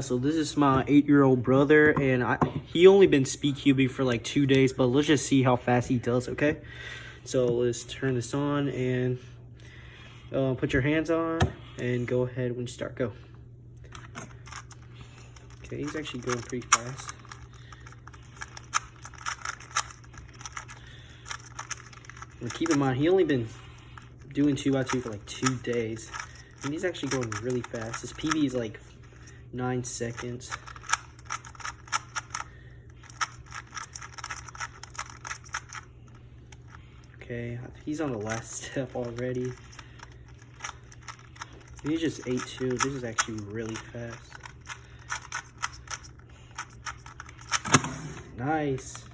So this is my 8-year-old brother, and he only been speedcubing for like 2 days, but let's just see how fast he does, okay? So let's turn this on and put your hands on and go ahead when you start. Go. Okay, he's actually going pretty fast. And keep in mind, he only been doing 2x2 for like 2 days, and he's actually going really fast. His PB is like 9 seconds. Okay, he's on the last step already. He's just 8.2. This is actually really fast. Nice.